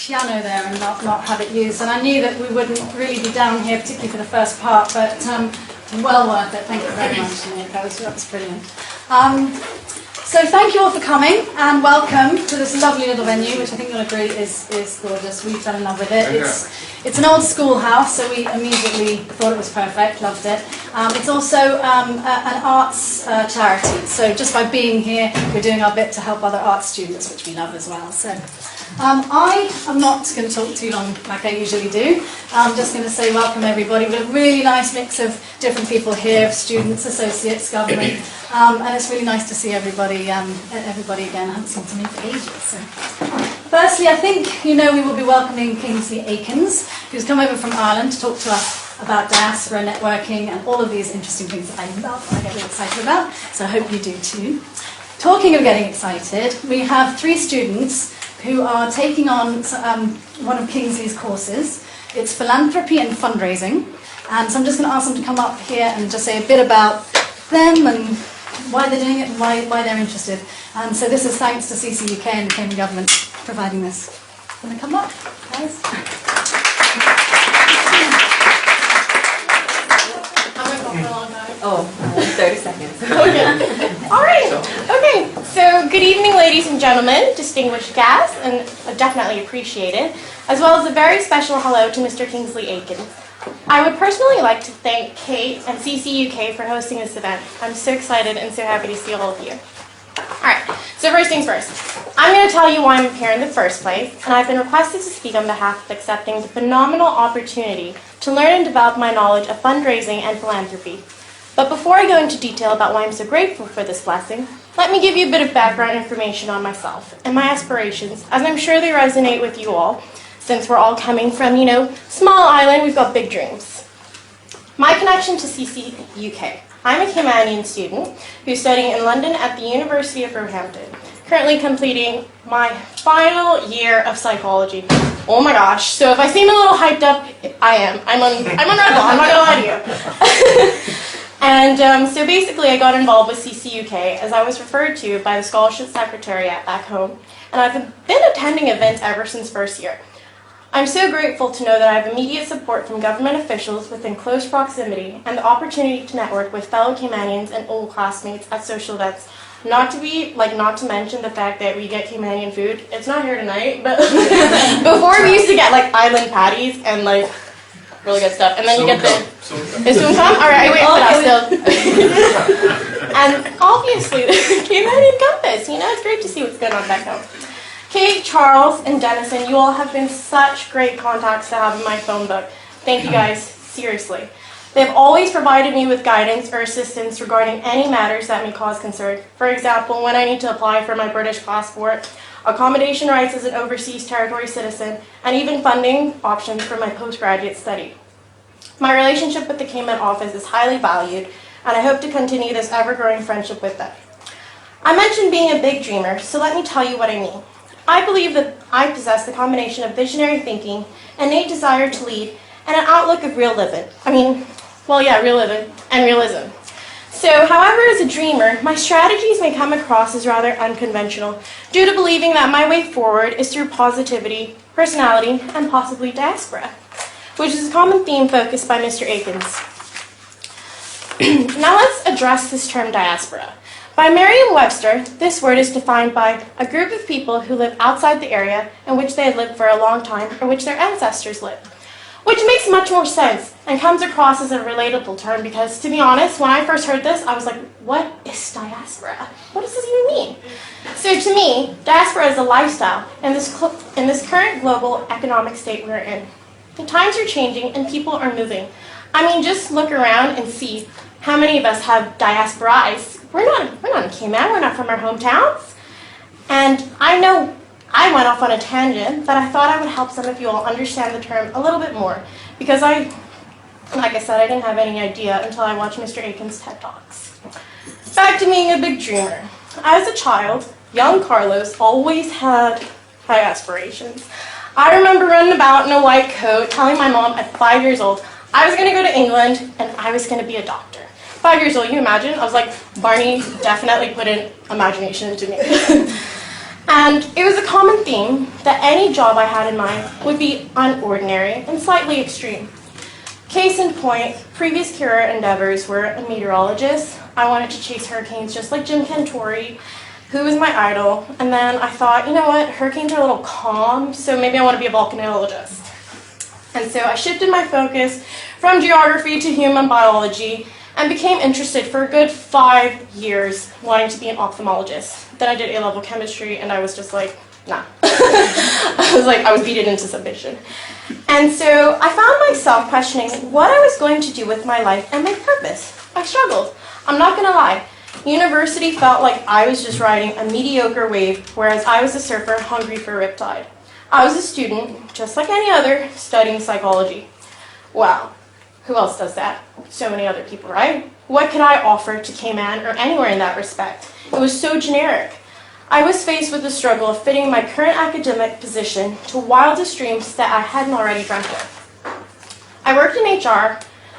piano there and not have it used, and I knew that we wouldn't really be down here, particularly for the first part, but well worth it. Thank you very much, Nick. That was brilliant. So thank you all for coming, and welcome to this lovely little venue, which I think you'll agree is gorgeous. We fell in love with it. It's an old schoolhouse, so we immediately thought it was perfect, loved it. It's also an arts charity, so just by being here, we're doing our bit to help other art students, which we love as well. So I am not going to talk too long like I usually do. I'm just going to say welcome everybody. We've got a really nice mix of different people here, students, associates, government, and it's really nice to see everybody again. I haven't seen so many for ages. So. Firstly, I think you know we will be welcoming Kingsley Aikens, who's come over from Ireland to talk to us about diaspora networking and all of these interesting things that I love, I get really excited about, so I hope you do too. Talking of getting excited, we have 3 students who are taking on one of Kingsley's courses. It's philanthropy and fundraising, and so I'm just going to ask them to come up here and just say a bit about them and why they're doing it and why they're interested. And so this is thanks to CCUK and the Cayman government providing this. Can they come up, guys? Oh, 30 seconds. Okay. All right. Okay. So, good evening, ladies and gentlemen, distinguished guests, and definitely appreciated, as well as a very special hello to Mr. Kingsley Aikens. I would personally like to thank Kate and CCUK for hosting this event. I'm so excited and so happy to see all of you. All right. So first things first. I'm going to tell you why I'm here in the first place, and I've been requested to speak on behalf of accepting the phenomenal opportunity to learn and develop my knowledge of fundraising and philanthropy. But before I go into detail about why I'm so grateful for this blessing, let me give you a bit of background information on myself and my aspirations, as I'm sure they resonate with you all, since we're all coming from, small island, we've got big dreams. My connection to CCUK. I'm a Caymanian student who's studying in London at the University of Roehampton, currently completing my final year of psychology. Oh my gosh, so if I seem a little hyped up, I am. I'm on Red Bull, I'm not gonna lie to you. And so basically I got involved with CCUK as I was referred to by the Scholarship Secretariat back home, and I've been attending events ever since first year. I'm so grateful to know that I have immediate support from government officials within close proximity and the opportunity to network with fellow Caymanians and old classmates at social events. Not to mention the fact that we get Caymanian food. It's not here tonight, but before we used to get island patties and really good stuff. And then you get the Sumkam? Alright, wait for that still. And obviously the Caymanian compass. It's great to see what's going on back home. Kate, Charles, and Dennison, you all have been such great contacts to have in my phone book. Thank you guys, seriously. They've always provided me with guidance or assistance regarding any matters that may cause concern. For example, when I need to apply for my British passport, accommodation rights as an overseas territory citizen, and even funding options for my postgraduate study. My relationship with the Cayman office is highly valued, and I hope to continue this ever-growing friendship with them. I mentioned being a big dreamer, so let me tell you what I mean. I believe that I possess the combination of visionary thinking, innate desire to lead, and an outlook of real living. Real living and realism. So, however, as a dreamer, my strategies may come across as rather unconventional due to believing that my way forward is through positivity, personality, and possibly diaspora, which is a common theme focused by Mr. Aikens. Now let's address this term diaspora. By Merriam-Webster, this word is defined by a group of people who live outside the area in which they have lived for a long time or which their ancestors lived. Which makes much more sense and comes across as a relatable term because, to be honest, when I first heard this, I was like, what is diaspora? What does this even mean? So to me, diaspora is a lifestyle in this current global economic state we're in. The times are changing and people are moving. Just look around and see how many of us have diasporas. We're not in Cayman, we're not from our hometowns. And I know I went off on a tangent, but I thought I would help some of you all understand the term a little bit more, because like I said, I didn't have any idea until I watched Mr. Aikens' TED Talks. Back to being a big dreamer. As a child, young Carlos always had high aspirations. I remember running about in a white coat, telling my mom at 5 years old I was going to go to England and I was going to be a doctor. 5 years old, you imagine? I was like, Barney definitely put in imagination into me. And it was a common theme that any job I had in mind would be unordinary and slightly extreme. Case in point, previous career endeavors were a meteorologist. I wanted to chase hurricanes just like Jim Cantori, who was my idol. And then I thought, you know what, hurricanes are a little calm, so maybe I want to be a volcanologist. And so I shifted my focus from geography to human biology, and became interested for a good 5 years wanting to be an ophthalmologist. Then I did A-level chemistry and I was just like, nah. I was beaten into submission. And so I found myself questioning what I was going to do with my life and my purpose. I struggled. I'm not gonna lie. University felt like I was just riding a mediocre wave, whereas I was a surfer hungry for a riptide. I was a student, just like any other, studying psychology. Wow, who else does that? So many other people, right? What could I offer to Cayman or anywhere in that respect? It was so generic. I was faced with the struggle of fitting my current academic position to wildest dreams that I hadn't already dreamt of. I worked in HR,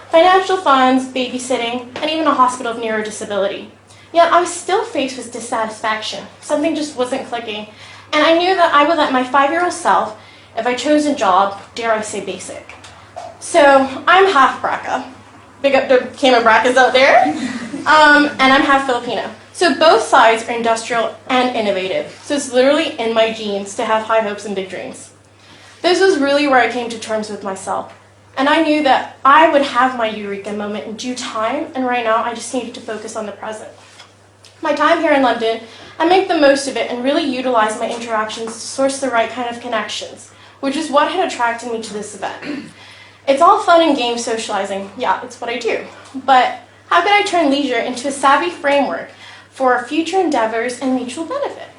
financial funds, babysitting, and even a hospital of neurodisability. Yet I was still faced with dissatisfaction. Something just wasn't clicking. And I knew that I would let my 5-year-old self, if I chose a job, dare I say basic. So I'm half BRCA. Big up the Cayman BRCAs out there. And I'm half Filipino. So both sides are industrial and innovative. So it's literally in my genes to have high hopes and big dreams. This was really where I came to terms with myself. And I knew that I would have my eureka moment in due time, and right now I just needed to focus on the present. My time here in London, I make the most of it and really utilize my interactions to source the right kind of connections, which is what had attracted me to this event. It's all fun and game socializing. Yeah, it's what I do. But how can I turn leisure into a savvy framework for future endeavors and mutual benefit?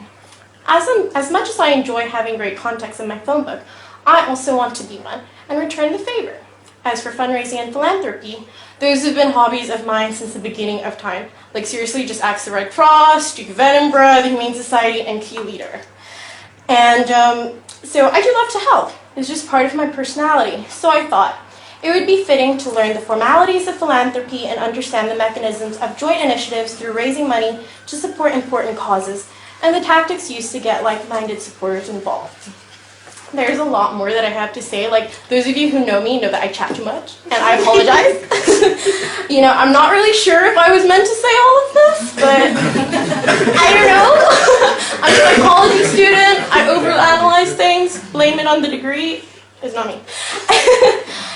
As much as I enjoy having great context in my phone book, I also want to be one and return the favor. As for fundraising and philanthropy, those have been hobbies of mine since the beginning of time. Like seriously, just ask the Red Cross, Duke of Edinburgh, the Humane Society, and Key Leader. And so I do love to help. It's just part of my personality. So I thought it would be fitting to learn the formalities of philanthropy and understand the mechanisms of joint initiatives through raising money to support important causes and the tactics used to get like-minded supporters involved. There's a lot more that I have to say. Like, those of you who know me know that I chat too much, and I apologize. I'm not really sure if I was meant to say all of this, but I don't know. I'm a psychology student. I overanalyze things. Blame it on the degree. It's not me.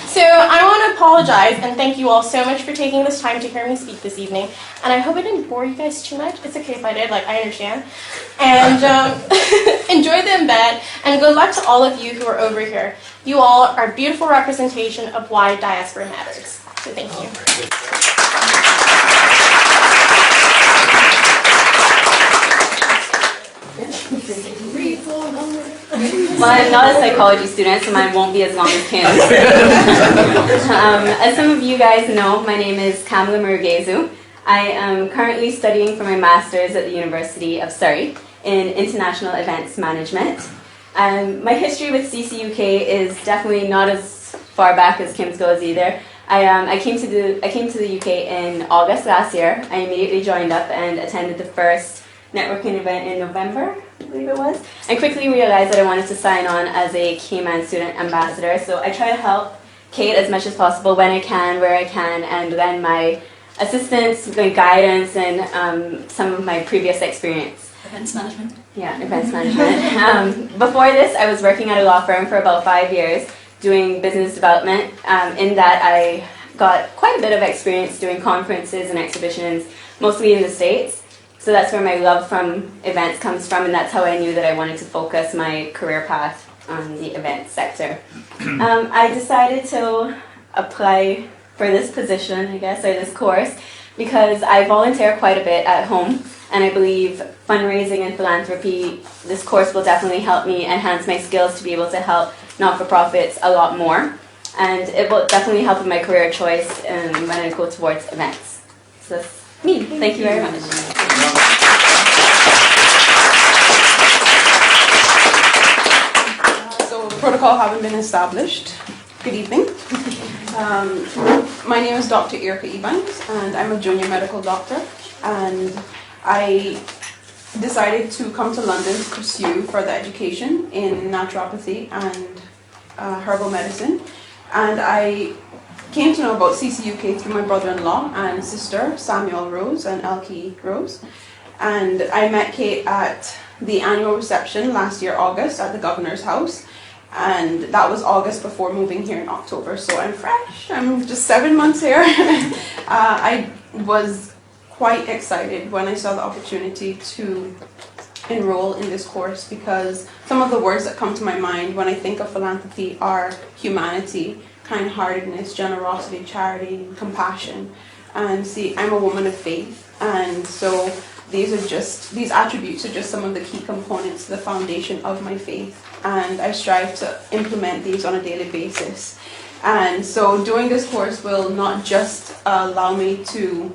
So I want to apologize and thank you all so much for taking this time to hear me speak this evening. And I hope I didn't bore you guys too much. It's okay if I did, I understand. And enjoy the event, and good luck to all of you who are over here. You all are a beautiful representation of why diaspora matters. So thank you. Well, I'm not a psychology student, so mine won't be as long as Kim's. As some of you guys know, my name is Kamala Murugezu. I am currently studying for my master's at the University of Surrey in International Events Management. My history with CCUK is definitely not as far back as Kim's goes either. I came to the UK in August last year. I immediately joined up and attended the first networking event in November, I believe it was, and quickly realized that I wanted to sign on as a Cayman student ambassador. So I try to help Kate as much as possible when I can, where I can, and lend my assistance, my guidance, and some of my previous experience. Events management. Yeah, events management. Before this, I was working at a law firm for about 5 years doing business development. In that, I got quite a bit of experience doing conferences and exhibitions, mostly in the States. So that's where my love from events comes from, and that's how I knew that I wanted to focus my career path on the events sector. I decided to apply for this position, I guess, or this course, because I volunteer quite a bit at home, and I believe fundraising and philanthropy, this course will definitely help me enhance my skills to be able to help not-for-profits a lot more, and it will definitely help with my career choice when I go towards events. So that's me. Thank you very much. So protocol having been established. Good evening. My name is Dr. Irka Evans, and I'm a junior medical doctor, and I decided to come to London to pursue further education in naturopathy and herbal medicine, and I came to know about CCUK through my brother-in-law and sister, Samuel Rose and Elkie Rose, and I met Kate at the annual reception last year, August, at the Governor's House, And that was August before moving here in October, so I'm fresh. I'm just 7 months here. I was quite excited when I saw the opportunity to enroll in this course, because some of the words that come to my mind when I think of philanthropy are humanity, kind-heartedness, generosity, charity, compassion. And see, I'm a woman of faith, and so these attributes are just some of the key components, the foundation of my faith, and I strive to implement these on a daily basis. And so doing this course will not just allow me to,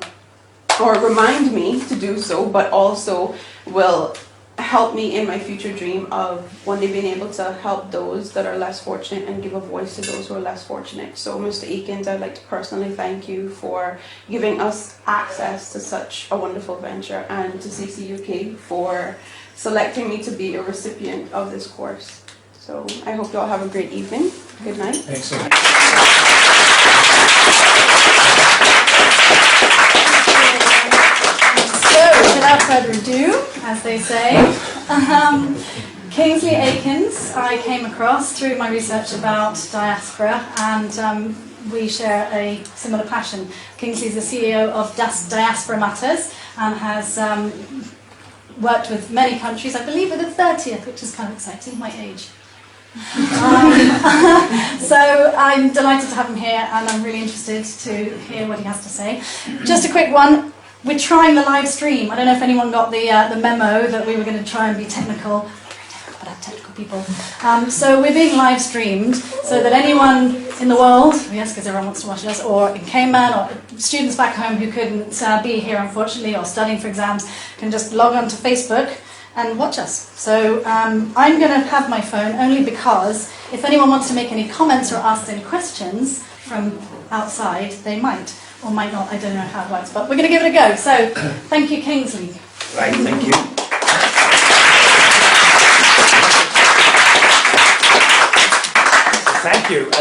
or remind me to do so, but also will help me in my future dream of one day being able to help those that are less fortunate and give a voice to those who are less fortunate. So Mr. Aikens, I'd like to personally thank you for giving us access to such a wonderful venture, and to CCUK for selecting me to be a recipient of this course. So I hope you all have a great evening. Good night. Excellent. So, without further ado, as they say, Kingsley Aikens I came across through my research about diaspora, and we share a similar passion. Kingsley is the CEO of Diaspora Matters and has worked with many countries, I believe with the 30th, which is kind of exciting, my age. So I'm delighted to have him here, and I'm really interested to hear what he has to say. Just a quick one. We're trying the live stream. I don't know if anyone got the memo that we were going to try and be technical. Very technical, but I'm technical people. So we're being live streamed so that anyone in the world, yes, because everyone wants to watch us, or in Cayman, or students back home who couldn't be here unfortunately, or studying for exams, can just log on to Facebook and watch us. So I'm going to have my phone only because if anyone wants to make any comments or ask any questions from outside, they might or might not. I don't know how it works, but we're going to give it a go. So thank you, Kingsley. Right, thank you. Thank you.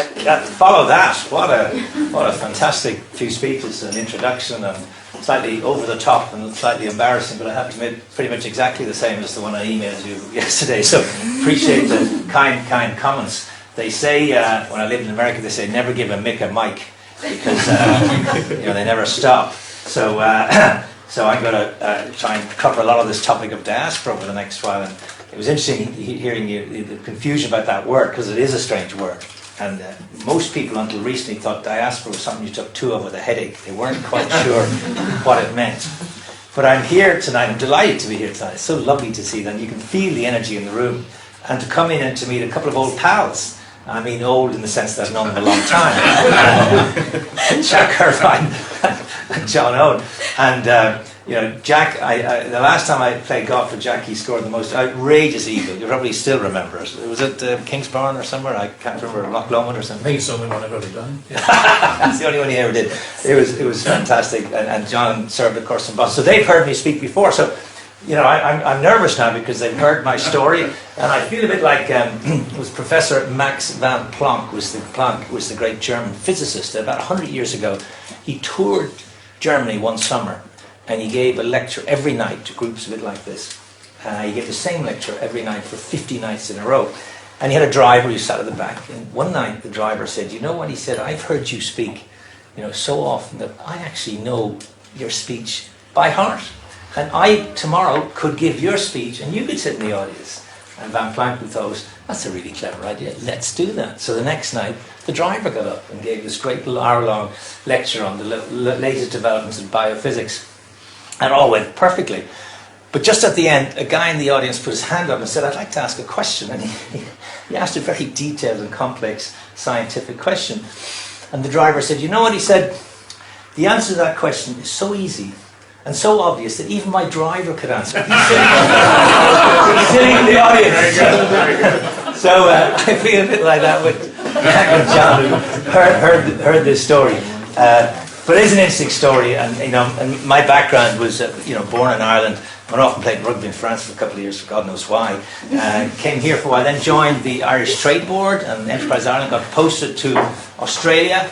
Follow that. What a fantastic few speeches and introduction, and slightly over the top and slightly embarrassing, but I have to admit pretty much exactly the same as the one I emailed you yesterday. So appreciate the kind comments. They say when I lived in America, they say never give a Mick a mic, because they never stop. So so I'm going to try and cover a lot of this topic of diaspora over the next while. And it was interesting hearing the confusion about that word, because it is a strange word. And most people until recently thought diaspora was something you took two of with a headache. They weren't quite sure what it meant. But I'm here tonight. I'm delighted to be here tonight. It's so lovely to see them. You can feel the energy in the room. And to come in and to meet a couple of old pals. I mean old in the sense that I've known them a long time. Jack Irvine and John Owen. And Jack, the last time I played golf with Jack, he scored the most outrageous eagle. You probably still remember it. Was it Kingsbarn or somewhere? I can't remember, Loch Lomond or something. I think it's the only one I've ever done. That's the only one he ever did. It was fantastic. And John served, of course, in Boston. So they've heard me speak before. So, I'm nervous now because they've heard my story, and I feel a bit like it was Professor Max van Planck was the great German physicist. About 100 years ago, he toured Germany one summer, and he gave a lecture every night to groups a bit like this. He gave the same lecture every night for 50 nights in a row. And he had a driver who sat at the back. And one night the driver said, "You know what?" He said, "I've heard you speak, so often that I actually know your speech by heart. And I, tomorrow, could give your speech and you could sit in the audience." And Van Planck thought, that's a really clever idea. Let's do that. So the next night, the driver got up and gave this great hour-long lecture on the latest developments in biophysics. And it all went perfectly. But just at the end, a guy in the audience put his hand up and said, "I'd like to ask a question." And he asked a very detailed and complex scientific question. And the driver said, "You know what?" He said, "The answer to that question is so easy and so obvious that even my driver could answer it." He's sitting in the audience. So I feel a bit like that with Jack and John, who heard this story. But it's an interesting story, and and my background was born in Ireland. Went off and played rugby in France for a couple of years, for God knows why. Came here for a while, then joined the Irish Trade Board and Enterprise Ireland. Got posted to Australia.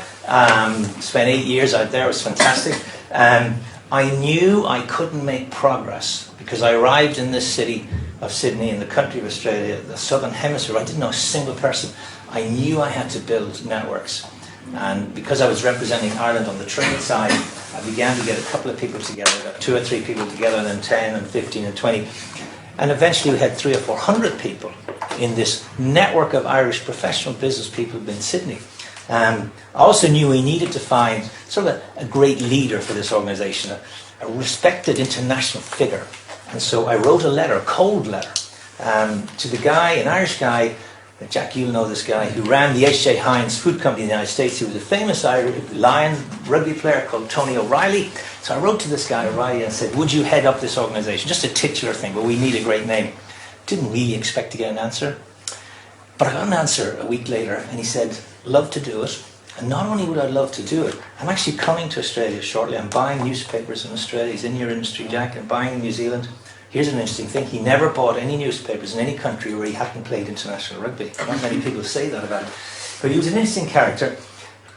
Spent 8 years out there. It was fantastic. I knew I couldn't make progress because I arrived in this city of Sydney, in the country of Australia, the southern hemisphere. I didn't know a single person. I knew I had to build networks. And because I was representing Ireland on the trade side, I began to get a couple of people together. I got 2 or 3 people together, and then 10 and 15 and 20. And eventually we had 300 or 400 people in this network of Irish professional business people in Sydney. I also knew we needed to find sort of a great leader for this organisation, a respected international figure. And so I wrote a letter, a cold letter, to the guy, an Irish guy, Jack, you'll know this guy, who ran the H.J. Heinz Food Company in the United States. He was a famous Irish Lion rugby player called Tony O'Reilly. So I wrote to this guy, O'Reilly, and said, would you head up this organisation? Just a titular thing, but we need a great name. Didn't really expect to get an answer. But I got an answer a week later, and he said, love to do it. And not only would I love to do it, I'm actually coming to Australia shortly. I'm buying newspapers in Australia. He's in your industry, Jack, and buying in New Zealand. Here's an interesting thing. He never bought any newspapers in any country where he hadn't played international rugby. Not many people say that about him. But he was an interesting character.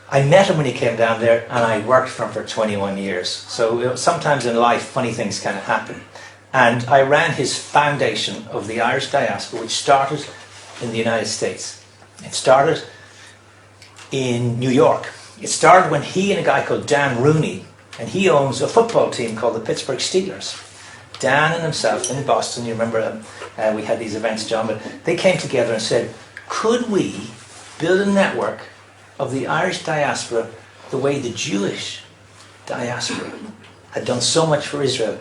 I met him when he came down there, and I worked for him for 21 years. So sometimes in life, funny things kind of happen. And I ran his foundation of the Irish Diaspora, which started in the United States. It started in New York. It started when he and a guy called Dan Rooney, and he owns a football team called the Pittsburgh Steelers. Dan and himself in Boston, you remember we had these events, John, but they came together and said, could we build a network of the Irish diaspora the way the Jewish diaspora had done so much for Israel?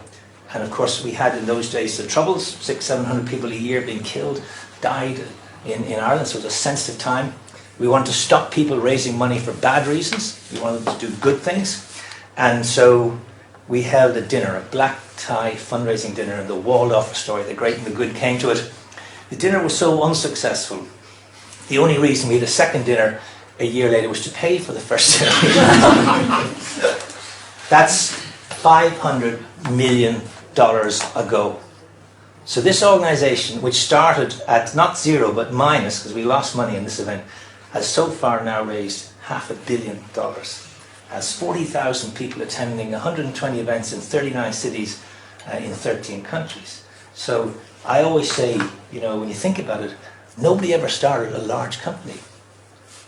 And of course we had in those days the Troubles, 600-700 people a year being killed, died in Ireland, so it was a sensitive time. We wanted to stop people raising money for bad reasons. We wanted to do good things. And so we held a dinner, a black tie fundraising dinner, and the Waldorf story, the great and the good, came to it. The dinner was so unsuccessful. The only reason we had a second dinner a year later was to pay for the first dinner. That's $500 million ago. So this organisation, which started at not zero but minus, because we lost money in this event, has so far now raised $500 million. Has 40,000 people attending 120 events in 39 cities in 13 countries. So I always say, you know, when you think about it, nobody ever started a large company.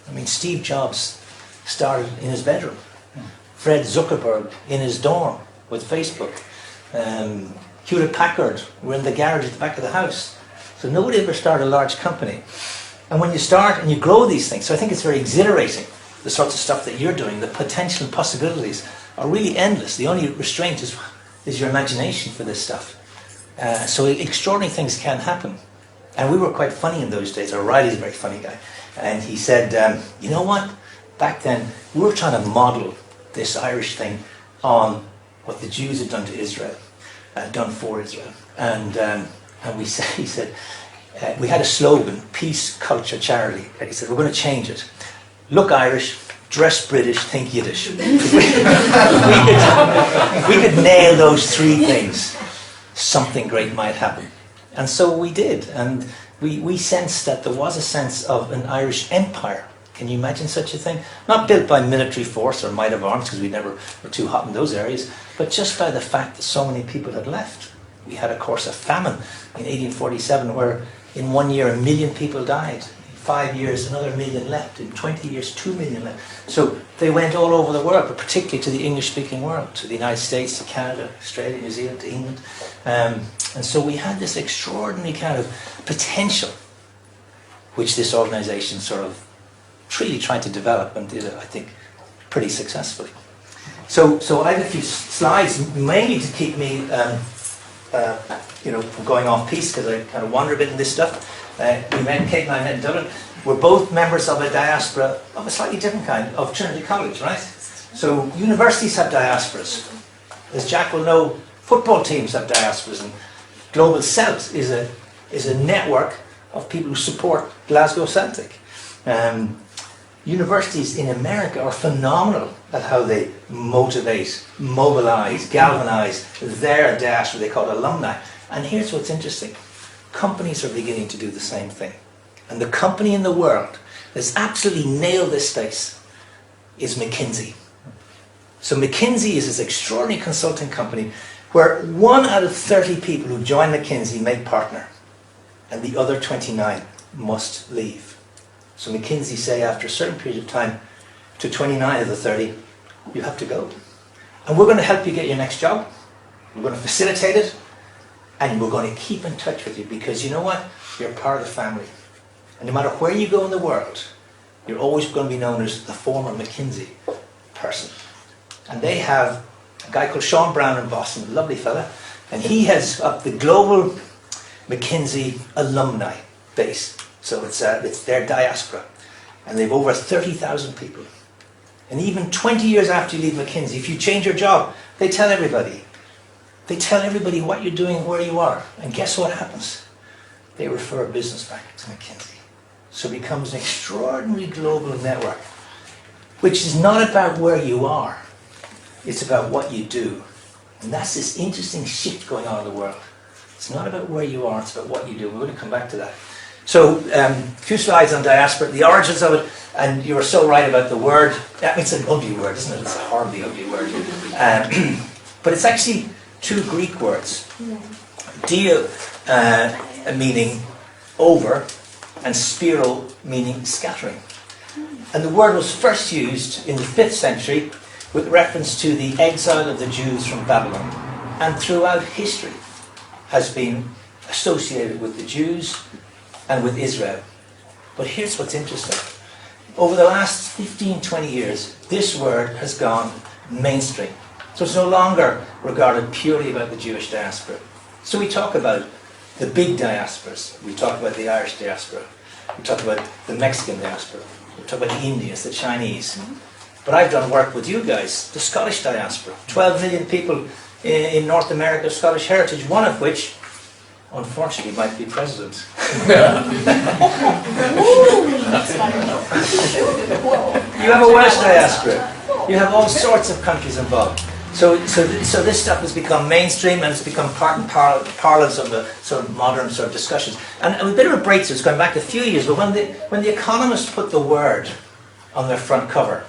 I mean, Steve Jobs started in his bedroom. Fred Zuckerberg in his dorm with Facebook. Hewlett Packard were in the garage at the back of the house. So nobody ever started a large company. And when you start and you grow these things, so I think it's very exhilarating, the sorts of stuff that you're doing, the potential possibilities are really endless. The only restraint is your imagination for this stuff. So extraordinary things can happen. And we were quite funny in those days. O'Reilly's a very funny guy. And he said, you know what? Back then, we were trying to model this Irish thing on what the Jews had done to Israel, done for Israel. And he said, we had a slogan, peace, culture, charity. And he said, we're going to change it. Look Irish, dress British, think Yiddish. we could nail those 3 things. Something great might happen. And so we did. And we sensed that there was a sense of an Irish empire. Can you imagine such a thing? Not built by military force or might of arms, because we never were too hot in those areas, but just by the fact that so many people had left. We had, of course, a famine in 1847 where in 1 year 1 million people died. 5 years, another 1 million left. In 20 years, 2 million left. So they went all over the world, but particularly to the English-speaking world, to the United States, to Canada, Australia, New Zealand, to England. And so we had this extraordinary kind of potential, which this organisation sort of really tried to develop and did it, I think, pretty successfully. So I have a few slides, mainly to keep me, from going off piece, because I kind of wander a bit in this stuff. Kate and I met in Dublin. We're both members of a diaspora of a slightly different kind, of Trinity College, right? So universities have diasporas. As Jack will know, football teams have diasporas, and Global Celt is a network of people who support Glasgow Celtic. Universities in America are phenomenal at how they motivate, mobilize, galvanize their diaspora. They call it alumni. And here's what's interesting. Companies are beginning to do the same thing. And the company in the world that's absolutely nailed this space is McKinsey. So McKinsey is this extraordinary consulting company where 1 out of 30 people who join McKinsey make partner. and the other 29 must leave. So McKinsey say after a certain period of time, to 29 of the 30, you have to go. And we're going to help you get your next job. We're going to facilitate it, and we're going to keep in touch with you, because you know what? You're part of the family. And no matter where you go in the world, you're always going to be known as the former McKinsey person. And they have a guy called Sean Brown in Boston, a lovely fella, and he has up the global McKinsey alumni base. So it's their diaspora. And they've over 30,000 people. And even 20 years after you leave McKinsey, if you change your job, they tell everybody. They tell everybody what you're doing, where you are. And guess what happens? They refer business back to McKinsey. So it becomes an extraordinary global network, which is not about where you are. It's about what you do. And that's this interesting shift going on in the world. It's not about where you are, it's about what you do. We're going to come back to that. So, a few slides on diaspora, the origins of it, and you were so right about the word. It's an ugly word, isn't it? It's a horribly ugly word. But it's actually two Greek words. Dio, meaning over, and spiro, meaning scattering. And the word was first used in the 5th century with reference to the exile of the Jews from Babylon, and throughout history has been associated with the Jews and with Israel. But here's what's interesting. Over the last 15, 20 years, this word has gone mainstream. So it's no longer regarded purely about the Jewish diaspora. So we talk about the big diasporas. We talk about the Irish diaspora. We talk about the Mexican diaspora. We talk about the Indians, the Chinese. But I've done work with you guys, the Scottish diaspora. 12 million people in North America of Scottish heritage, one of which, unfortunately, might be president. You have a Welsh diaspora. You have all sorts of countries involved. So this stuff has become mainstream, and it's become part and parlance of the sort of modern sort of discussions. And a bit of a breakthrough, it's going back a few years, but when the Economist put the word on their front cover,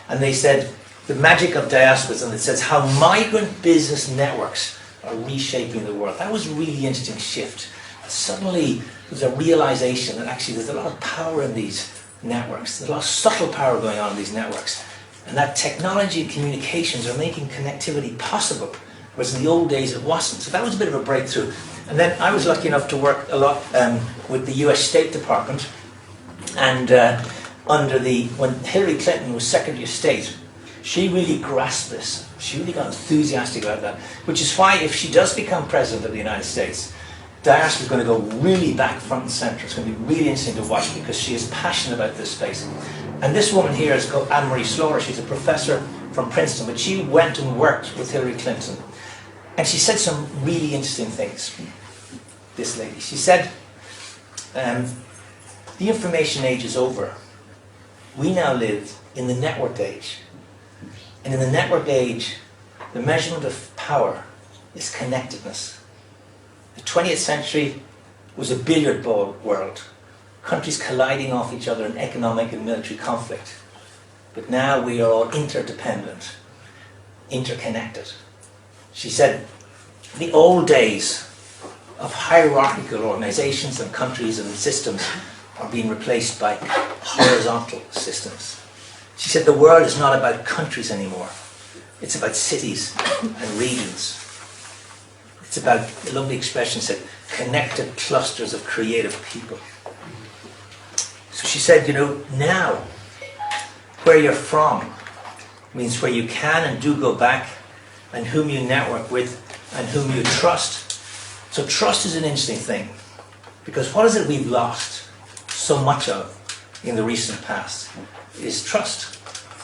and they said, the magic of diasporas, and it says how migrant business networks are reshaping the world. That was a really interesting shift. Suddenly, there's a realization that actually there's a lot of power in these networks. There's a lot of subtle power going on in these networks. And that technology and communications are making connectivity possible, whereas in the old days it wasn't. So that was a bit of a breakthrough. And then I was lucky enough to work a lot with the US State Department. And when Hillary Clinton was Secretary of State, she really grasped this. She really got enthusiastic about that. Which is why if she does become President of the United States, diaspora is going to go really back front and center. It's going to be really interesting to watch because she is passionate about this space. And this woman here is called Anne-Marie Slaughter. She's a professor from Princeton, but she went and worked with Hillary Clinton. And she said some really interesting things, this lady. She said, the information age is over. We now live in the networked age. And in the networked age, the measurement of power is connectedness. The 20th century was a billiard ball world. Countries colliding off each other in economic and military conflict. But now we are all interdependent, interconnected. She said, the old days of hierarchical organizations and countries and systems are being replaced by horizontal systems. She said the world is not about countries anymore. It's about cities and regions. It's about, a lovely expression said, connected clusters of creative people. So she said, now, where you're from means where you can and do go back, and whom you network with, and whom you trust. So trust is an interesting thing, because what is it we've lost so much of in the recent past is trust.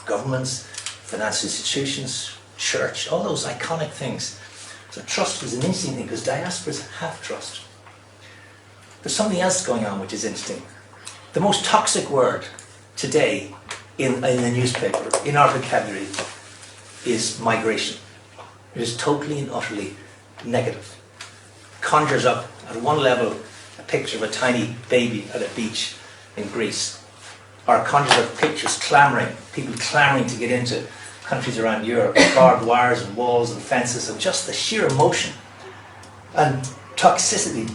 Governments, financial institutions, church, all those iconic things. So trust was an interesting thing, because diasporas have trust. There's something else going on which is interesting. The most toxic word today in the newspaper, in our vocabulary, is migration. It is totally and utterly negative. Conjures up, at one level, a picture of a tiny baby at a beach in Greece. Or conjures up pictures people clamoring to get into countries around Europe, barbed wires and walls and fences, and just the sheer emotion and toxicity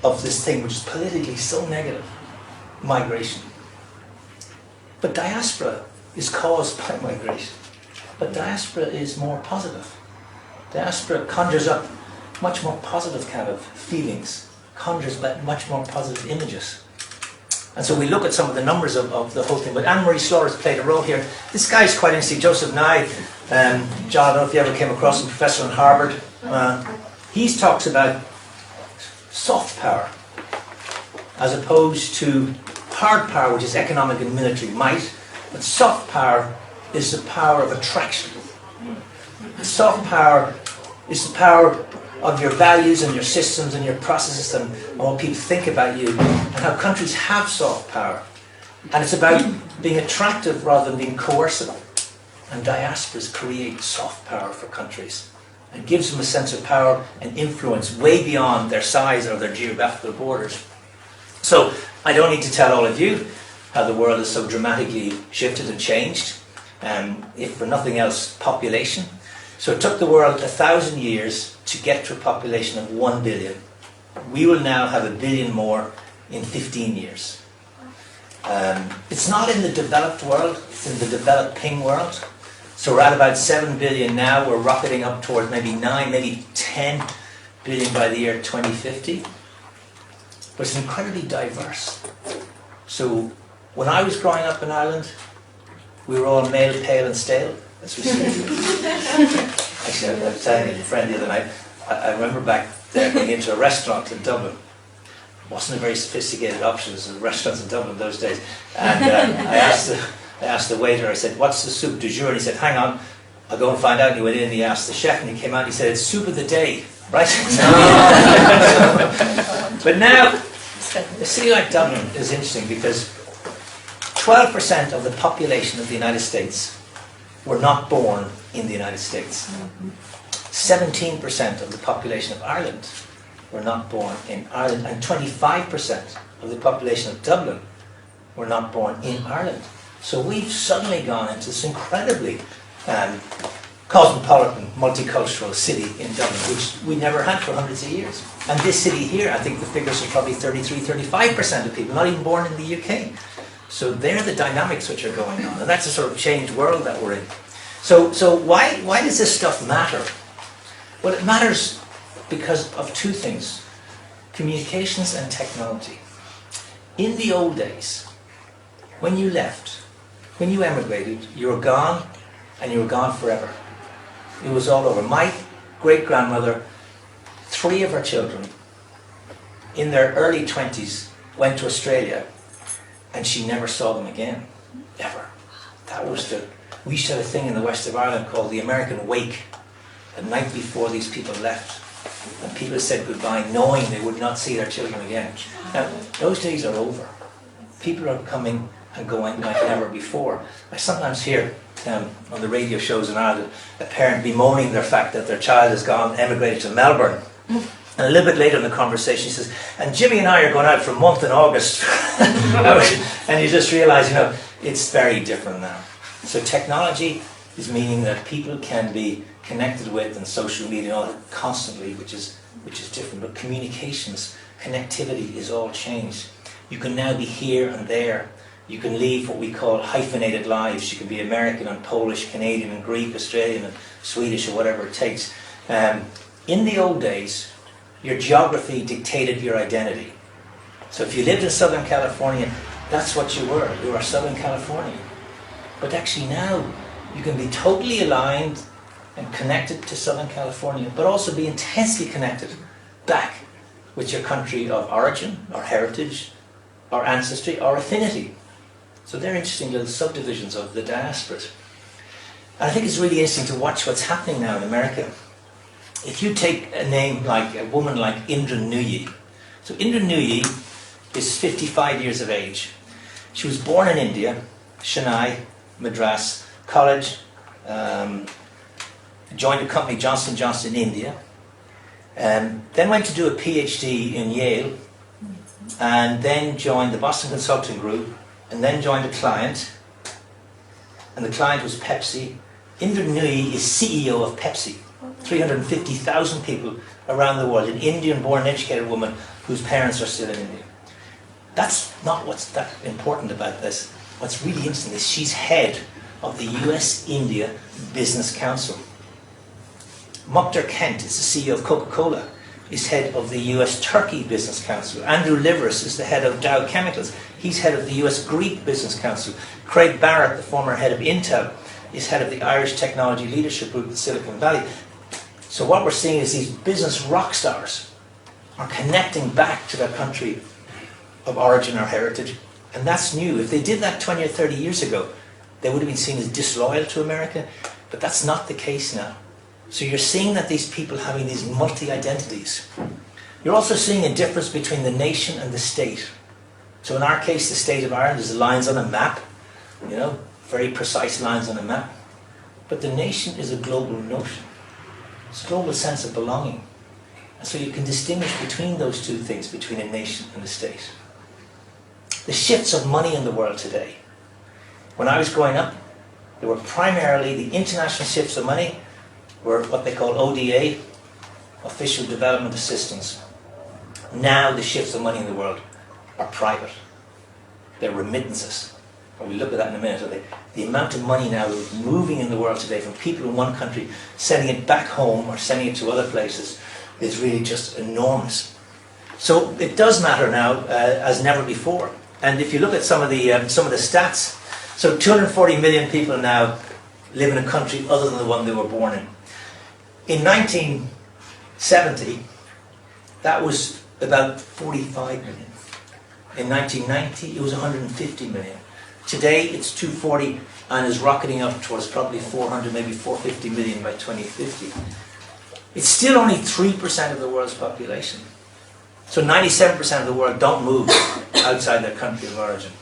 of this thing which is politically so negative, migration. But diaspora is caused by migration. But diaspora is more positive. Diaspora conjures up much more positive kind of feelings, conjures up much more positive images. And so we look at some of the numbers of the whole thing. But Anne-Marie Slaughter has played a role here. This guy's quite interesting, Joseph Nye. John, I don't know if you ever came across him, professor in Harvard. He talks about soft power as opposed to hard power, which is economic and military might. But soft power is the power of attraction. Soft power is the power of your values and your systems and your processes and what people think about you, and how countries have soft power. And it's about being attractive rather than being coercive. And diasporas create soft power for countries and gives them a sense of power and influence way beyond their size or their geographical borders. So I don't need to tell all of you how the world is so dramatically shifted and changed. If for nothing else, population. So it took the world 1,000 years to get to a population of 1 billion. We will now have 1 billion more in 15 years. It's not in the developed world, it's in the developing world. So we're at about 7 billion now, we're rocketing up towards maybe 9, maybe 10 billion by the year 2050. But it's incredibly diverse. So when I was growing up in Ireland, we were all male, pale and stale, as we say. Actually, I was telling a friend the other night, I remember back there going into a restaurant in Dublin. It wasn't a very sophisticated option as restaurants in Dublin those days. And I asked the waiter, I said, what's the soup du jour? And he said, hang on, I'll go and find out. And he went in and he asked the chef and he came out and he said, it's soup of the day, right? But now, a city like Dublin is interesting because 12% of the population of the United States were not born in the United States. 17% of the population of Ireland were not born in Ireland, and 25% of the population of Dublin were not born in Ireland. So we've suddenly gone into this incredibly cosmopolitan, multicultural city in Dublin, which we never had for hundreds of years. And this city here, I think the figures are probably 33, 35% of people not even born in the UK. So they're the dynamics which are going on, and that's the sort of changed world that we're in. So why does this stuff matter? Well, it matters because of two things: communications and technology. In the old days, when you left, when you emigrated, you were gone, and you were gone forever. It was all over. My great-grandmother, 3 of her children, in their early 20s, went to Australia, and she never saw them again, ever. That was we used to have a thing in the west of Ireland called the American Wake, the night before these people left. And people said goodbye knowing they would not see their children again. Now, those days are over. People are coming and going like never before. I sometimes hear on the radio shows in Ireland a parent bemoaning their fact that their child has gone, emigrated to Melbourne. And a little bit later in the conversation, he says, and Jimmy and I are going out for a month in August. And you just realize, it's very different now. So technology is meaning that people can be connected with and social media all constantly, which is different. But communications, connectivity is all changed. You can now be here and there. You can lead what we call hyphenated lives. You can be American and Polish, Canadian and Greek, Australian and Swedish, or whatever it takes. In the old days, your geography dictated your identity. So if you lived in Southern California, that's what you were. You were Southern Californian. But actually now, you can be totally aligned and connected to Southern California, but also be intensely connected back with your country of origin, or heritage, or ancestry, or affinity. So they're interesting little subdivisions of the diasporas. And I think it's really interesting to watch what's happening now in America. If you take a name like a woman like Indra Nooyi. So Indra Nooyi is 55 years of age. She was born in India, Chennai, Madras, college, joined a company, Johnson & Johnson in India, then went to do a PhD in Yale, and then joined the Boston Consulting Group, and then joined a client, and the client was Pepsi. Indra Nooyi is CEO of Pepsi. 350,000 people around the world, an Indian-born educated woman, whose parents are still in India. That's not what's that important about this. What's really interesting is she's head of the US-India Business Council. Mukta Kent is the CEO of Coca-Cola, is head of the US-Turkey Business Council. Andrew Liveris is the head of Dow Chemicals. He's head of the US-Greek Business Council. Craig Barrett, the former head of Intel, is head of the Irish Technology Leadership Group in Silicon Valley. So what we're seeing is these business rock stars are connecting back to their country of origin or heritage. And that's new. If they did that 20 or 30 years ago, they would have been seen as disloyal to America. But that's not the case now. So you're seeing that these people having these multi-identities. You're also seeing a difference between the nation and the state. So in our case, the state of Ireland is lines on a map, you know, very precise lines on a map. But the nation is a global notion. It's a global sense of belonging. And so you can distinguish between those two things, between a nation and a state. The shifts of money in the world today. When I was growing up, there were primarily the international shifts of money were what they call ODA, Official Development Assistance. Now the shifts of money in the world are private. They're remittances. And we'll look at that in a minute. The amount of money now moving in the world today from people in one country, sending it back home or sending it to other places is really just enormous. So it does matter now as never before. And if you look at some of the stats, so 240 million people now live in a country other than the one they were born in. In 1970, that was about 45 million. In 1990, it was 150 million. Today, it's 240 and is rocketing up towards probably 400, maybe 450 million by 2050. It's still only 3% of the world's population. So 97% of the world don't move outside their country of origin.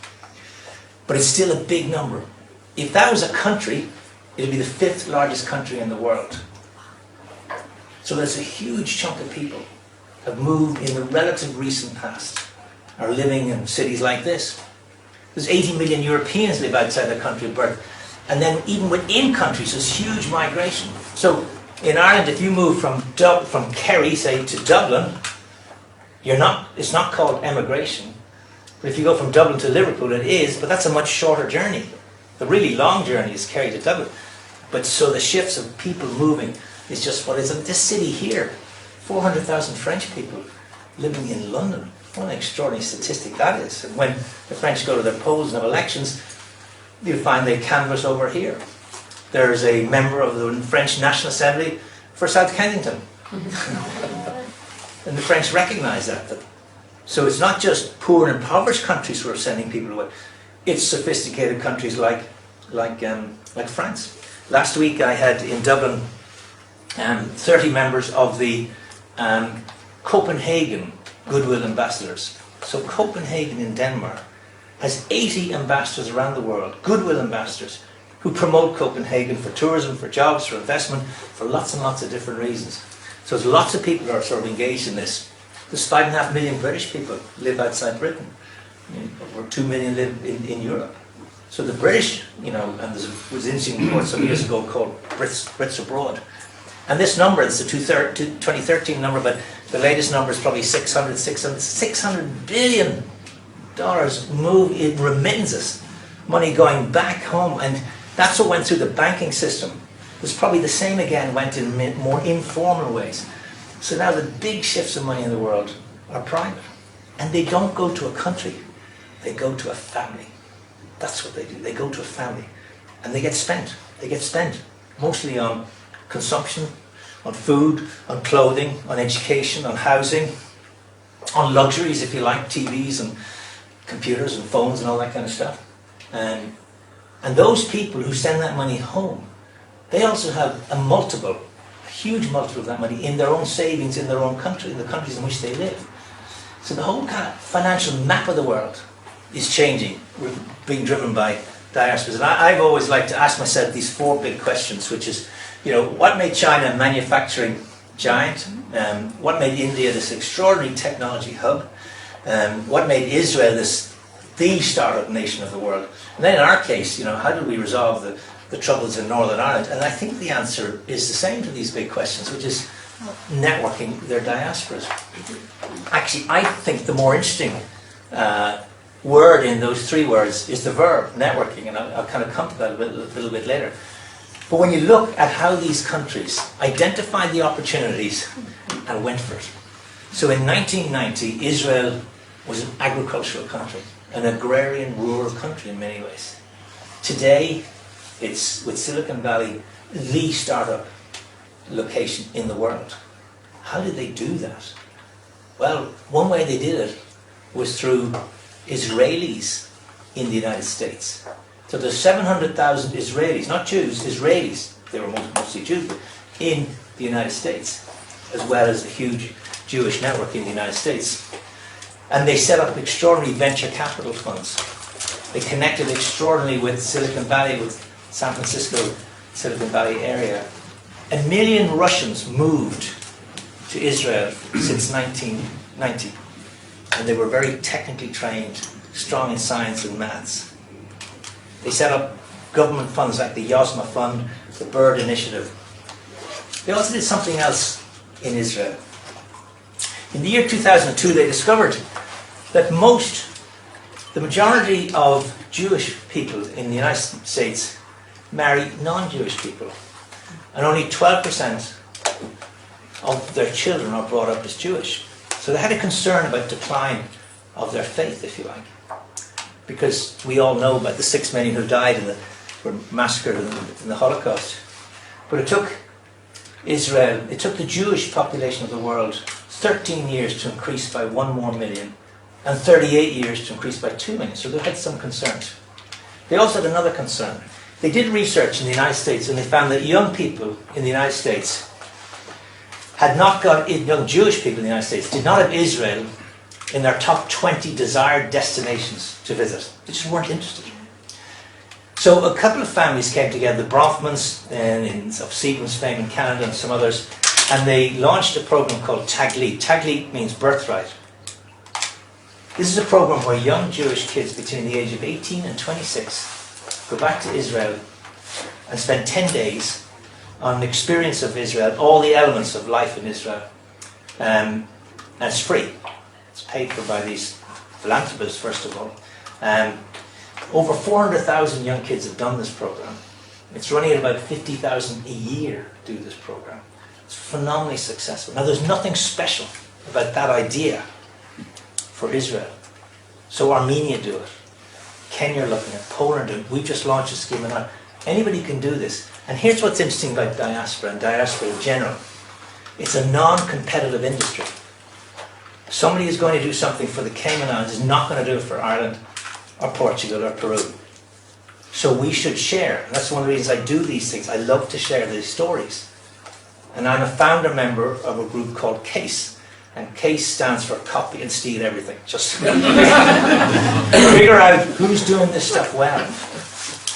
But it's still a big number. If that was a country, it would be the 5th largest country in the world. So there's a huge chunk of people have moved in the relative recent past, are living in cities like this. There's 80 million Europeans live outside their country of birth. And then even within countries, there's huge migration. So in Ireland, if you move from Kerry, say, to Dublin, it's not called emigration. But if you go from Dublin to Liverpool, it is, but that's a much shorter journey. The really long journey is Kerry to Dublin. But so the shifts of people moving is just what is in this city here. 400,000 French people living in London. What an extraordinary statistic that is. And when the French go to their polls and have elections, you find they canvass over here. There's a member of the French National Assembly for South Kensington. And the French recognise that. So it's not just poor and impoverished countries who are sending people away. It's sophisticated countries like France. Last week I had in Dublin 30 members of the Copenhagen Goodwill Ambassadors. So Copenhagen in Denmark has 80 ambassadors around the world, Goodwill Ambassadors, who promote Copenhagen for tourism, for jobs, for investment, for lots and lots of different reasons. So there's lots of people who are sort of engaged in this. There's 5.5 million British people live outside Britain. Over 2 million live in Europe. So the British, and there was an interesting report some years ago called Brits Abroad. And this number, it's a 2013 number, but the latest number is probably $600 billion move in remittances, money going back home. And that's what went through the banking system. It was probably the same again, went in more informal ways. So now the big shifts of money in the world are private. And they don't go to a country, they go to a family. That's what they do. They go to a family. And they get spent. They get spent mostly on consumption, on food, on clothing, on education, on housing, on luxuries, if you like, TVs and computers and phones and all that kind of stuff. And those people who send that money home, they also have a huge multiple of that money in their own savings, in their own country, in the countries in which they live. So the whole kind of financial map of the world is changing. We're being driven by diasporas. And I've always liked to ask myself these 4 big questions, which is, what made China a manufacturing giant? What made India this extraordinary technology hub? What made Israel the startup nation of the world? And then in our case, how did we resolve the troubles in Northern Ireland? And I think the answer is the same to these big questions, which is networking their diasporas. Actually, I think the more interesting word in those three words is the verb, networking, and I'll kind of come to that a little bit later. But when you look at how these countries identified the opportunities and went for it. So in 1990, Israel was an agricultural country, an agrarian, rural country in many ways. Today, it's, with Silicon Valley, the startup location in the world. How did they do that? Well, one way they did it was through Israelis in the United States. So there's 700,000 Israelis, not Jews, Israelis, they were mostly Jews, but in the United States, as well as a huge Jewish network in the United States. And they set up extraordinary venture capital funds. They connected extraordinarily with Silicon Valley, with San Francisco, Silicon Valley area. 1 million Russians moved to Israel since 1990. And they were very technically trained, strong in science and maths. They set up government funds like the Yozma Fund, the Bird Initiative. They also did something else in Israel. In the year 2002, they discovered that the majority of Jewish people in the United States marry non-Jewish people. And only 12% of their children are brought up as Jewish. So they had a concern about decline of their faith, if you like. Because we all know about the 6 million who died were massacred in the Holocaust. But it took Israel, it took the Jewish population of the world 13 years to increase by 1 more million, and 38 years to increase by 2 million. So they had some concerns. They also had another concern. They did research in the United States, and they found that young people in the United States had not got, young Jewish people in the United States did not have Israel in their top 20 desired destinations to visit. They just weren't interested. So a couple of families came together, the Bronfmans of Seaman's fame in Canada and some others, and they launched a program called Taglit. Taglit means birthright. This is a program where young Jewish kids between the age of 18 and 26 go back to Israel and spend 10 days on an experience of Israel, all the elements of life in Israel. And it's free. It's paid for by these philanthropists, first of all. Over 400,000 young kids have done this program. It's running at about 50,000 a year to do this program. It's phenomenally successful. Now, there's nothing special about that idea for Israel. So Armenia do it. Kenya are looking at, Poland do it. We've just launched a scheme, and anybody can do this. And here's what's interesting about diaspora and diaspora in general. It's a non-competitive industry. Somebody who's going to do something for the Cayman Islands is not going to do it for Ireland or Portugal or Peru. So we should share. And that's one of the reasons I do these things. I love to share these stories. And I'm a founder member of a group called CASE. And CASE stands for Copy and Steal Everything. Just figure out who's doing this stuff well.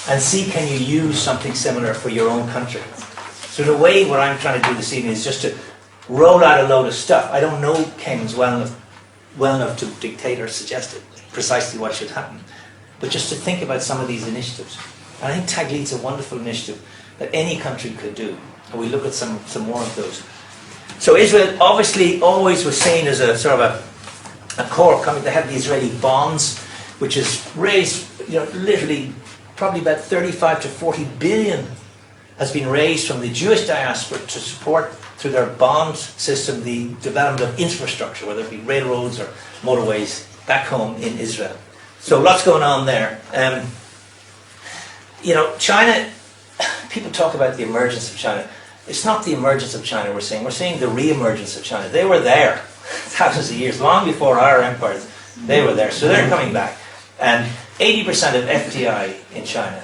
And see, can you use something similar for your own country? So the way what I'm trying to do this evening is just to roll out a load of stuff. I don't know Caymans well enough to dictate or suggest precisely what should happen. But just to think about some of these initiatives. And I think Taglit's a wonderful initiative that any country could do. And we look at some more of those. So Israel obviously always was seen as a sort of a core company. They have the Israeli bonds, which is raised, literally probably about 35 to 40 billion has been raised from the Jewish diaspora to support through their bond system the development of infrastructure, whether it be railroads or motorways back home in Israel. So lots going on there. China, people talk about the emergence of China. It's not the emergence of China we're seeing the re-emergence of China. They were there thousands of years, long before our empires. They were there, so they're coming back. And 80% of FDI in China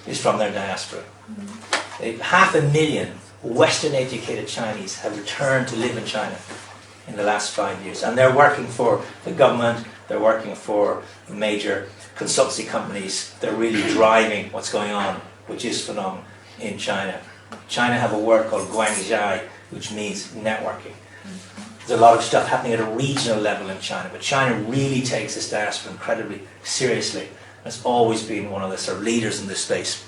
is from their diaspora. 500,000 Western-educated Chinese have returned to live in China in the last 5 years. And they're working for the government, they're working for major consultancy companies. They're really driving what's going on, which is phenomenal in China. China have a word called guangjia, which means networking. There's a lot of stuff happening at a regional level in China, but China really takes this diaspora incredibly seriously. It's always been one of the sort of leaders in this space.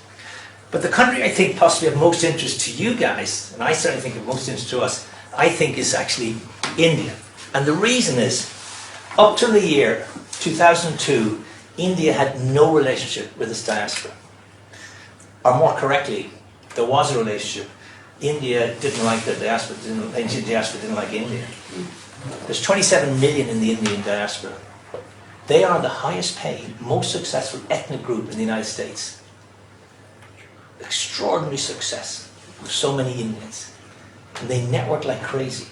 But the country I think possibly of most interest to you guys, and I certainly think of most interest to us, I think, is actually India. And the reason is, up till the year 2002, India had no relationship with its diaspora. Or more correctly, there was a relationship. India didn't like the diaspora, the diaspora didn't like India. There's 27 million in the Indian diaspora. They are the highest paid, most successful ethnic group in the United States. Extraordinary success of so many Indians. And they network like crazy.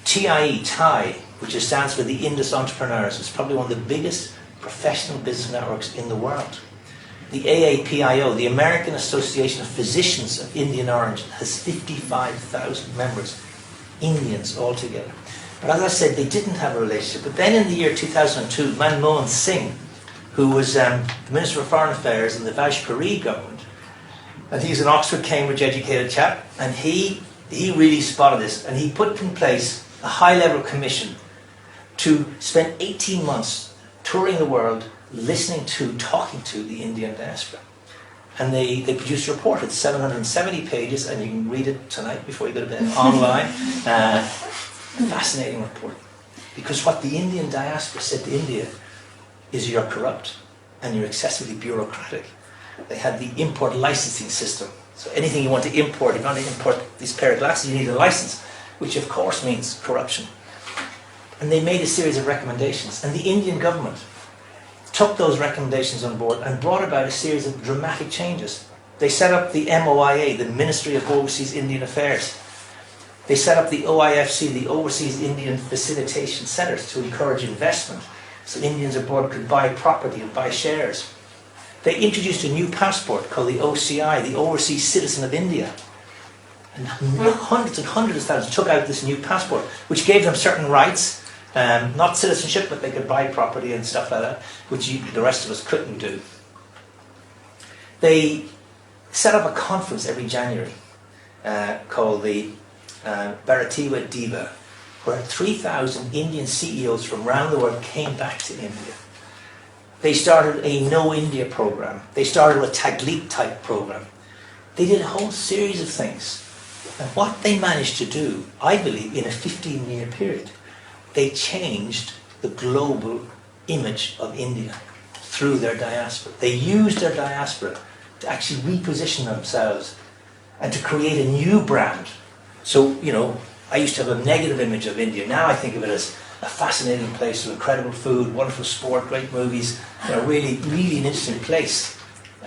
TIE, TIE, which stands for the Indus Entrepreneurs, is probably one of the biggest professional business networks in the world. The AAPIO, the American Association of Physicians of Indian Origin, has 55,000 members, Indians altogether. But as I said, they didn't have a relationship. But then in the year 2002, Manmohan Singh, who was the Minister for Foreign Affairs in the Vajpayee government, and he's an Oxford, Cambridge educated chap, and he really spotted this, and he put in place a high-level commission to spend 18 months touring the world, listening to, talking to the Indian diaspora. And they produced a report. It's 770 pages, and you can read it tonight before you go to bed online. Fascinating report. Because what the Indian diaspora said to India is you're corrupt and you're excessively bureaucratic. They had the import licensing system. So anything you want to import, if you want to import this pair of glasses, you need a license, which of course means corruption. And they made a series of recommendations. And the Indian government took those recommendations on board and brought about a series of dramatic changes. They set up the MOIA, the Ministry of Overseas Indian Affairs. They set up the OIFC, the Overseas Indian Facilitation Centres, to encourage investment, so Indians abroad could buy property and buy shares. They introduced a new passport called the OCI, the Overseas Citizen of India. And hundreds and hundreds of thousands took out this new passport, which gave them certain rights. Not citizenship, but they could buy property and stuff like that, which the rest of us couldn't do. They set up a conference every January called the Bharatiya Diva, where 3,000 Indian CEOs from around the world came back to India. They started a No India program. They started a Taglit type program. They did a whole series of things. And what they managed to do, I believe, in a 15-year period, they changed the global image of India through their diaspora. They used their diaspora to actually reposition themselves and to create a new brand. So, you know, I used to have a negative image of India. Now I think of it as a fascinating place with incredible food, wonderful sport, great movies, you know, really, really an interesting place.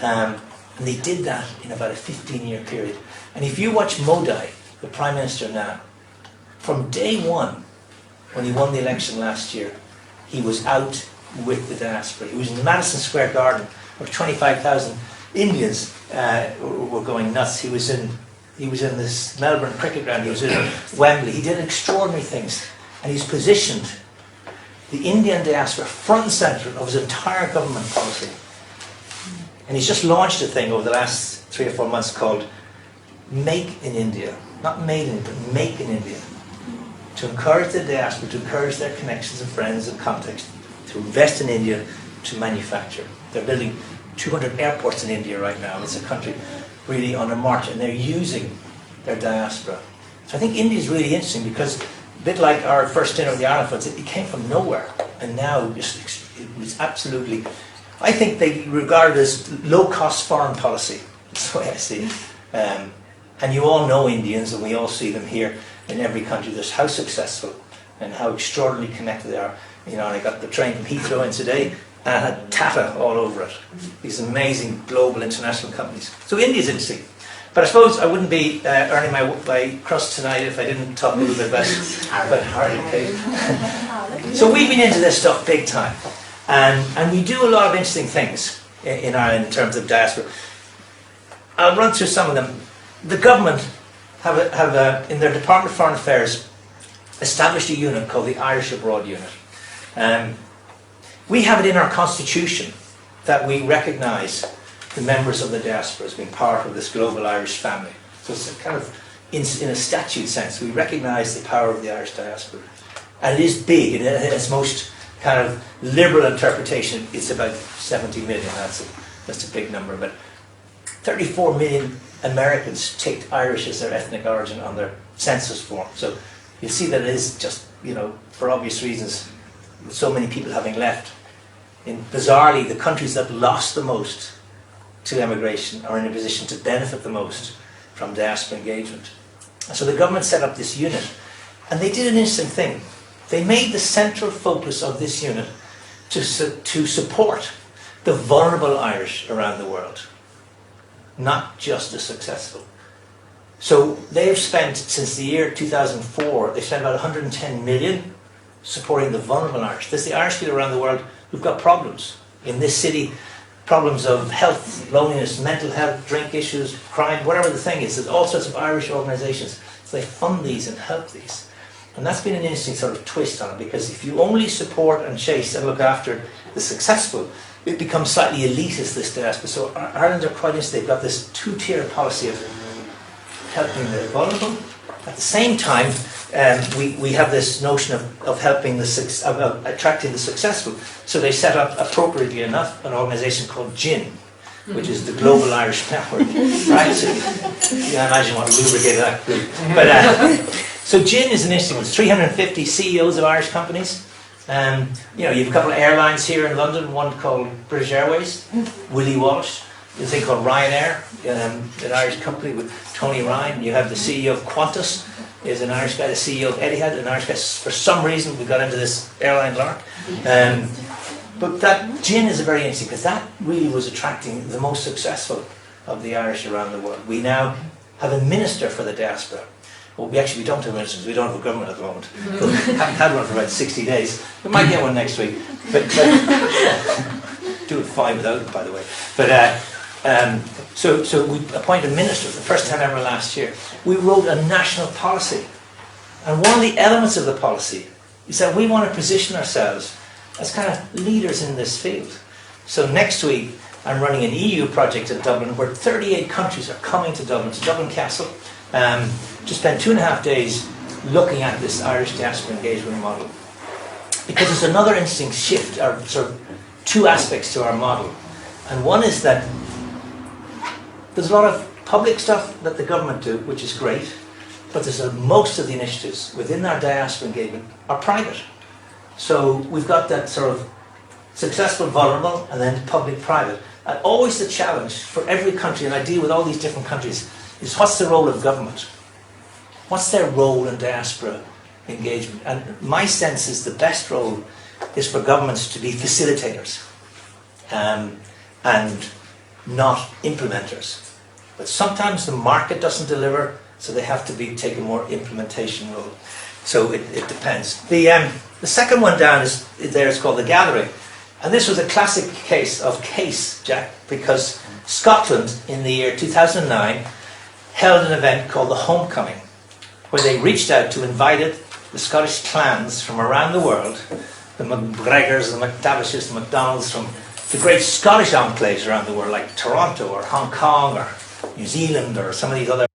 And they did that in about a 15-year period. And if you watch Modi, the Prime Minister now, from day one, when he won the election last year, he was out with the diaspora. He was in Madison Square Garden, where 25,000 Indians were going nuts. He was in this Melbourne cricket ground. He was in Wembley. He did extraordinary things, and he's positioned the Indian diaspora front and centre of his entire government policy. And he's just launched a thing over the last 3 or 4 months called Make in India, not Made in, but Make in India. To encourage the diaspora, to encourage their connections and friends and contacts, to invest in India, to manufacture. They're building 200 airports in India right now. It's a country really on a march, and they're using their diaspora. So I think India is really interesting because, a bit like our first dinner with the Ireland Funds, it came from nowhere, and now it was absolutely, I think they regard it as low-cost foreign policy. That's the way I see it. And you all know Indians, and we all see them here in every country, just how successful and how extraordinarily connected they are. You know, and I got the train from Heathrow in today, and I had Tata all over it. These amazing global international companies. So India's interesting. But I suppose I wouldn't be earning my crust tonight if I didn't talk a little bit about Harley Cake. So we've been into this stuff big time. And we do a lot of interesting things in Ireland in terms of diaspora. I'll run through some of them. The government have in their Department of Foreign Affairs, established a unit called the Irish Abroad Unit. We have it in our constitution that we recognise the members of the diaspora as being part of this global Irish family. So it's a kind of, in a statute sense, we recognise the power of the Irish diaspora. And it is big. In its most kind of liberal interpretation, it's about 70 million. That's a big number. But 34 million Americans take Irish as their ethnic origin on their census form. So you'll see that it is just, for obvious reasons, with so many people having left. Bizarrely, the countries that lost the most to emigration are in a position to benefit the most from diaspora engagement. And so the government set up this unit, and they did an interesting thing. They made the central focus of this unit to support the vulnerable Irish around the world, not just the successful. So they've spent, since the year 2004, they've spent about 110 million supporting the vulnerable Irish. There's the Irish people around the world who've got problems. In this city, problems of health, loneliness, mental health, drink issues, crime, whatever the thing is. There's all sorts of Irish organisations. So they fund these and help these. And that's been an interesting sort of twist on it, because if you only support and chase and look after the successful, it becomes slightly elitist, this diaspora. So Ireland are quite interesting. They've got this two-tier policy of helping the vulnerable. At the same time, we have this notion of helping attracting the successful. So they set up, appropriately enough, an organisation called GIN, which is the Global Irish Network, right? So you can imagine what lubricated that group. But so GIN is an interesting one. It's 350 CEOs of Irish companies. You have a couple of airlines here in London. One called British Airways, Willie Walsh. There's a thing called Ryanair, an Irish company with Tony Ryan. You have the CEO of Qantas, is an Irish guy. The CEO of Etihad, an Irish guy. For some reason, we got into this airline lark. But that GIN is very interesting, because that really was attracting the most successful of the Irish around the world. We now have a minister for the diaspora. Well, we don't have ministers. We don't have a government at the moment. We haven't had one for about 60 days. We might get one next week. But do it fine without it, by the way. But so we appointed a minister for the first time ever last year. We wrote a national policy. And one of the elements of the policy is that we want to position ourselves as kind of leaders in this field. So next week, I'm running an EU project in Dublin where 38 countries are coming to Dublin Castle, to spend 2.5 days looking at this Irish diaspora engagement model. Because there's another interesting shift, or sort of two aspects to our model. And one is that there's a lot of public stuff that the government do, which is great, but most of the initiatives within our diaspora engagement are private. So we've got that sort of successful, vulnerable, and then public-private. And always the challenge for every country, and I deal with all these different countries, is what's the role of government? What's their role in diaspora engagement? And my sense is the best role is for governments to be facilitators and not implementers. But sometimes the market doesn't deliver, so they have to take a more implementation role. So it depends. The second one down is called The Gathering. And this was a classic case of Jack, because Scotland in the year 2009 held an event called the Homecoming, where they reached out to invited the Scottish clans from around the world, the McGregors, the McTavishes, the McDonalds, from the great Scottish enclaves around the world, like Toronto or Hong Kong or New Zealand or some of these other